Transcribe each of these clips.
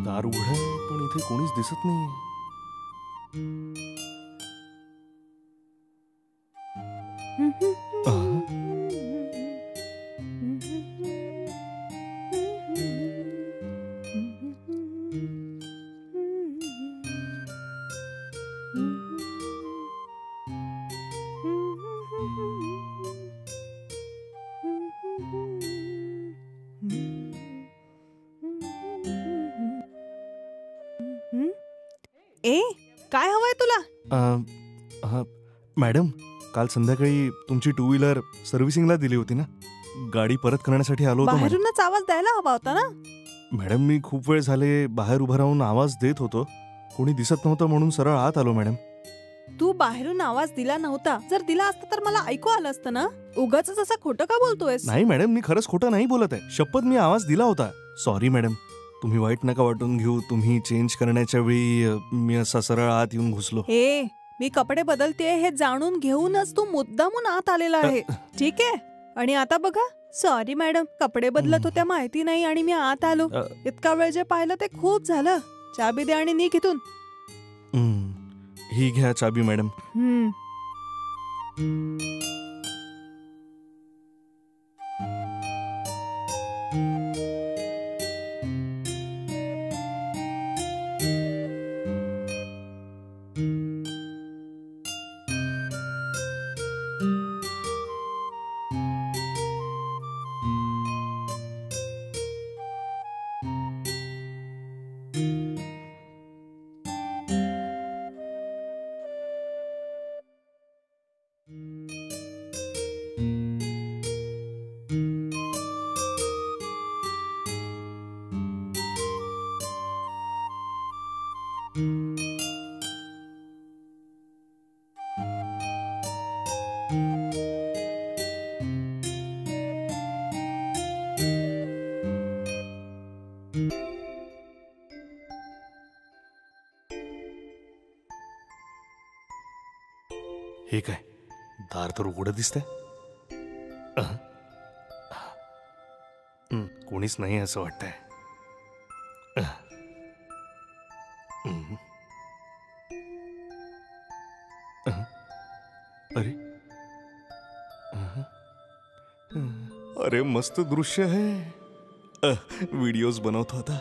दार उघड आहे पण इथे कोणीच दिसत नाहीये. ए काय हवंय तुला? मॅडम, काल संध्याकाळी तुमची टू व्हीलर सर्व्हिसिंगला दिली होती ना, गाडी परत करण्यासाठी आलो होतो. बाहेरूनच आवाज द्यायला हवा होता ना. मॅडम, मी खूप वेळ झाले बाहेर उभं राहून आवाज देत होतो, कोणी दिसत नव्हतं म्हणून सरळ आत आलो. मॅडम, तू बाहेरून आवाज दिला नव्हता, जर दिला असता तर मला ऐकू आलं असतं ना. उगाच असं खोटं का बोलतोयस? नाही मॅडम, मी खरंच खोटं नाही बोलत आहे. शपथ, मी आवाज दिला होता. सॉरी मॅडम, तुम्ही वाईट नका वाटून घेऊ. तुम्ही चेंज करण्याच्या वेळी मी असा सरळ आत येऊन घुसलो. हे मी कपडे बदलते हे जाणून घेऊनच तू मुद्दामून आत आलेला आहे, ठीक आहे? आणि आता बघा, सॉरी मॅडम, कपडे बदलत होत्या माहिती नाही आणि मी आत आलो. इतका वेळ जे पाहिलं ते खूप झालं. चाबी दे आणि निघ इथून. ही घ्या चाबी मॅडम. हे काय, दार तर उघडं दिसतंय. कोणीच नाही असं वाटतंय. अरे अरे, मस्त दृश्य आहे. व्हिडिओज बनवतो आता.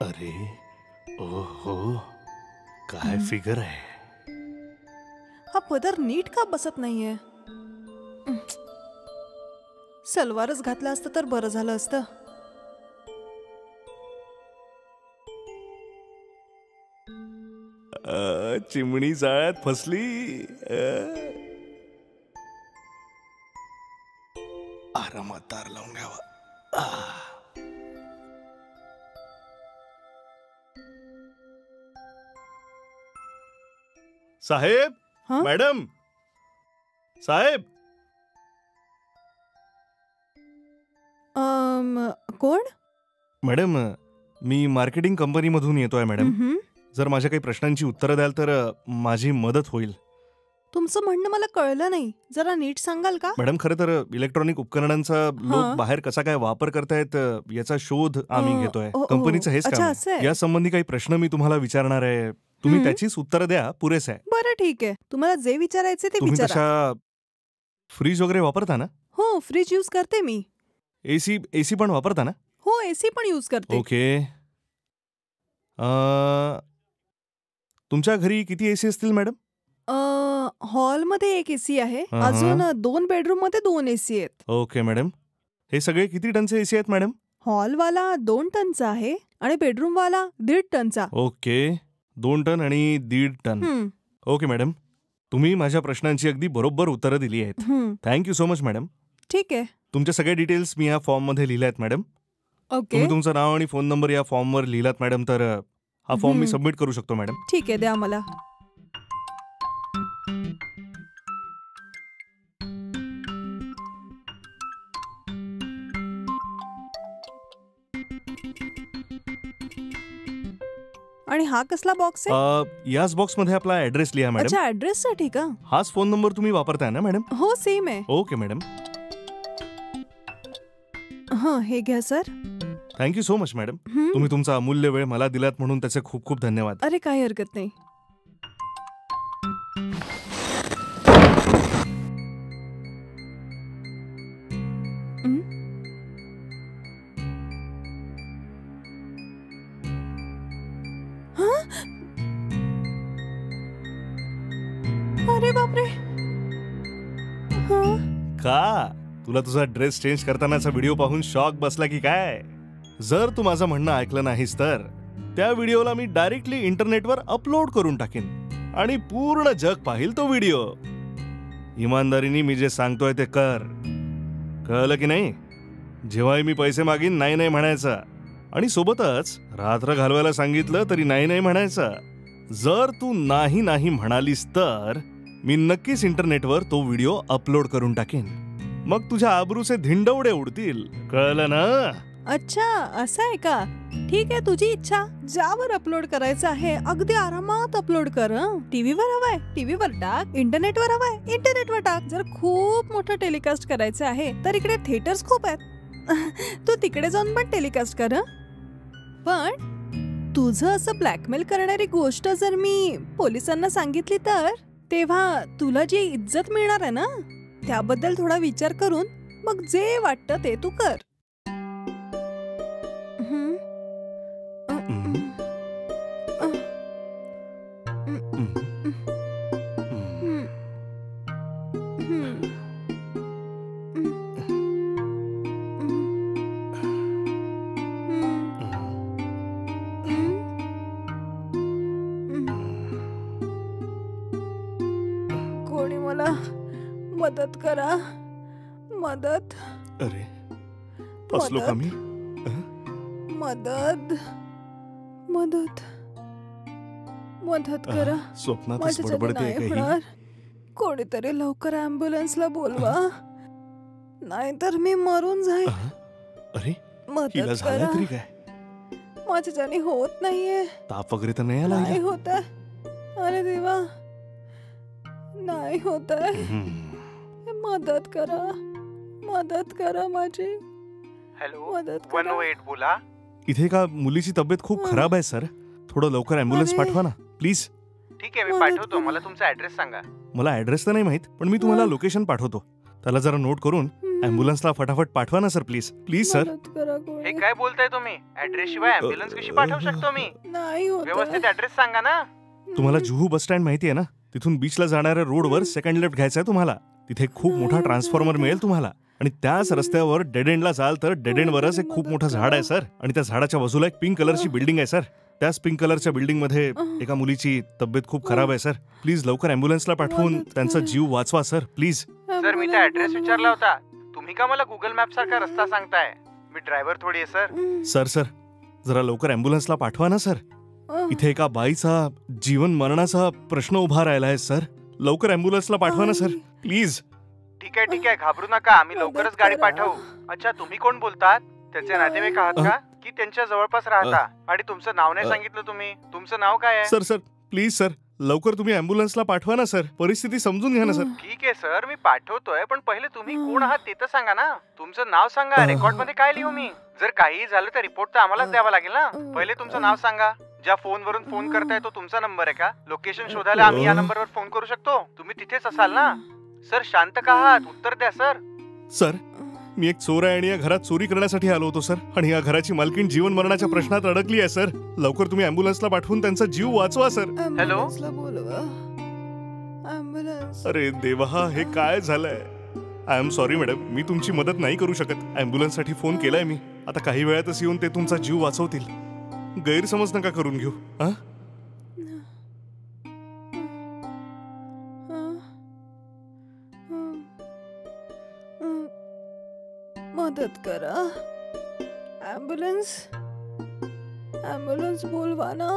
अरे ओहो, काय फिगर आहे. हा पदर नीट का बसत नाहीये? सलवारच घातला असतं तर बरं झालं असतं. चिमणी जाळ्यात फसली. आरामात दार लावून घ्यावा. साहेब, मॅडम, साहेब. कोण? मॅडम, मी मार्केटिंग कंपनीमधून येतोय. मॅडम, जर माझ्या काही प्रश्नांची उत्तरं द्याल तर माझी मदत होईल. तुमचं म्हणणं मला कळलं नाही, जरा नीट सांगाल का? मॅडम, खरं तर इलेक्ट्रॉनिक उपकरणांचा लोक बाहेर कसा काय वापर करतायत याचा शोध आम्ही घेतोय. कंपनीचं हेच काम आहे. या संबंधी काही प्रश्न मी तुम्हाला विचारणार आहे, तुम्ही त्याचीच उत्तरं द्या, पुरेसे आहे. बरं, ठीक आहे. तुम्हाला जे विचारायचे ते तुम्ही विचारा. तशा फ्रीज वगैरे वापरता ना? हो, फ्रीज यूज करते मी. एसी पण वापरता ना? हो, एसी पण यूज करते. ओके. तुमच्या घरी किती एसी असतील मॅडम? हॉलमध्ये एक एसी आहे, अजून 2 बेडरूम मध्ये 2 एसी आहेत. ओके मॅडम, हे सगळे किती टनचे एसी आहेत मॅडम? हॉलवाला 2 टनचा आहे आणि बेडरूम वाला 1.5 टनचा. ओके, 2 टन आणि 1.5 टन. ओके मॅडम, तुम्ही माझ्या प्रश्नांची अगदी बरोबर उत्तरं दिली आहेत. Thank you so much madam. ठीक आहे. तुमच्या सगळ्या डिटेल्स मी या फॉर्म मध्ये लिहिल्या आहेत मॅडम. तुम्ही तुमचं नाव आणि फोन नंबर या फॉर्मवर लिहिलात मॅडम, तर हा फॉर्म मी सबमिट करू शकतो मॅडम. ठीक आहे, द्या मला. आणि हा कसला बॉक्स आहे? याच बॉक्स मध्ये आपला ऍड्रेस लिहा मॅडम. अच्छा, ऍड्रेस साठी का? हाच फोन नंबर तुम्ही वापरताय ना मॅडम? हो, सेम आहे. Okay madam. हे घ्या sir. Thank you so much madam. तुम्ही तुमचा अमूल्य वेळ मला दिलात म्हणून त्याचे खूप खूप धन्यवाद. अरे काही हरकत नाही. अरे बापरे. का तुला तुझा ड्रेस चेंज करतानाचा व्हिडिओ पाहून शॉक बसला की काय? जर तू माझं म्हणणं ऐकलं नाहीस तर त्या व्हिडिओला मी डायरेक्टली इंटरनेटवर अपलोड करून टाकेन आणि पूर्ण जग पाहिल तो व्हिडिओ. इमानदारीने मी जे सांगतोय ते कर. कळलं की नाही? जेव्हाही मी पैसे मागीन नाही नाही म्हणायचं आणि सोबतच रात्र घालवायला सांगितलं तरी नाही नाही म्हणायचं. जर तू नाही नाही म्हणालीस तर मी नक्कीच इंटरनेटवर तो व्हिडिओ अपलोड करून टाकेन. मग तुझ्या आबरूचे धिंडवडे उडतील. कळलं ना? अच्छा, असं आहे का? ठीक आहे, तुझी इच्छा. ज्यावर अपलोड करायचं आहे अगदी आरामात अपलोड कर. टीव्हीवर हवाय टीव्हीवर टाक, इंटरनेटवर हवाय इंटरनेटवर टाक. जर खूप मोठं टेलिकास्ट करायचं आहे तर इकडे थिएटर्स खूप आहेत. तू तिकडे जाऊन पण टेलिकास्ट कर. पण तुझं असं ब्लॅकमेल करणारी गोष्ट जर मी पोलिसांना सांगितली तर तेव्हा तुला जी इज्जत मिळणार आहे ना, त्याबद्दल थोडा विचार करून मग जे वाटतं ते तू कर. कोणी मला मदत करा. मदत. अरे फसलो का मी? मदत मदत मदत करा. स्वप्नातच बडबडते काही. कोणीतरी लवकर ॲम्ब्युलन्सला बोलवा, नाहीतर मी मरून जाईल. अरे मदत करा. तरी काय? माझ्याच्याने होत नाहीये. ताप वगैरे तर नाही आला? नाही होत आहे. अरे देवा, नाही होत आहे. मदत करा, मदत करा माझी. हॅलो, मदत करा. 108 बोला. इथे का मुलीची तब्येत खूप खराब आहे सर. थोडं लवकर ॲम्ब्युलन्स पाठवा ना प्लीज. ठीक आहे, मी पाठवतो. मला तुमचा ऍड्रेस सांगा. मला ऍड्रेस तर नाही माहित, पण मी तुम्हाला लोकेशन पाठवतो. त्याला जरा नोट करून ॲम्ब्युलन्सला फटाफट पाठवा ना सर. Please please sir. हे काय बोलताय तुम्ही? ऍड्रेस शिवाय ॲम्ब्युलन्स कशी पाठवू शकतो मी? नाही होत. व्यवस्थित ऍड्रेस सांगा ना. तुम्हाला जुहू बस स्टँड माहिती आहे ना? तिथून बीचला जाणाऱ्या रोडवर सेकंड लेफ्ट घ्यायचा आहे तुम्हाला. तिथे खूप मोठा ट्रान्सफॉर्मर मिळेल तुम्हाला आणि त्याच रस्त्यावर डेड एंडला जाल तर डेड एंडवरच एक खूप मोठं झाड आहे सर. आणि त्या झाडाच्या बाजूला एक पिंक कलरची बिल्डिंग आहे सर. त्याच पिंक कलरच्या बिल्डिंग मध्ये एका मुलीची तब्येत खूप खराब आहे सर. प्लीज लवकर ॲम्ब्युलन्सला पाठवून त्यांचा जीव वाचवा सर प्लीज. सर, मी त्या ऍड्रेस विचारला होता. तुम्ही का मला गुगल मॅप सारखा रस्ता सांगताय? मी ड्रायव्हर थोडी आहे सर. सर सर जरा लवकर ॲम्ब्युलन्सला पाठवा ना सर. इथे एका बाईचा जीवन मरणाचा प्रश्न उभा राहिला आहे सर. लवकर ॲम्ब्युलन्सला पाठवा ना सर प्लीज. ठीक आहे ठीक आहे, घाबरू नका. आम्ही लवकरच गाडी पाठवू. अच्छा, तुम्ही कोण बोलतात? त्याचे नातेवाईक आहात का की त्यांच्या जवळपास राहता? आणि तुमचं नाव नाही सांगितलं तुम्ही. तुमचं नाव काय आहे? सर सर प्लीज सर लवकर तुम्ही ॲम्ब्युलन्सला पाठवा ना सर. परिस्थिती समजून घ्या ना सर. ठीक आहे सर, मी पाठवतोय. पण पहिले तुम्ही कोण आहात ते तर सांगा ना. तुमचं नाव सांगा. रेकॉर्ड मध्ये काय लिहू मी? जर काही झालं तर रिपोर्ट तर आम्हालाच द्यावा लागेल ना. पहिले तुमचं नाव सांगा. ज्या फोनवरून फोन करताय तो तुमचा नंबर आहे का? लोकेशन शोधायला आम्ही या नंबरवर फोन करू शकतो. तुम्ही तिथेच असाल ना? सर शांत का आहात? उत्तर द्या सर. सर मी एक चोर आहे आणि या घरात चोरी करण्यासाठी आलो होतो सर. आणि या घराची मालकीण जीवन मरणाच्या प्रश्नात अडकली आहे सर. लवकर तुम्ही ॲम्ब्युलन्सला पाठवून त्यांचा जीव वाचवा सर. हॅलो. अरे देवा, हे काय झालंय? आय एम सॉरी मॅडम, मी तुमची मदत नाही करू शकत. ॲम्ब्युलन्ससाठी फोन केलाय मी. आता काही वेळातच येऊन ते तुमचा जीव वाचवतील. गैरसमज नका करून घेऊ. मदत करा. ॲम्ब्युलन्स बोलवा ना.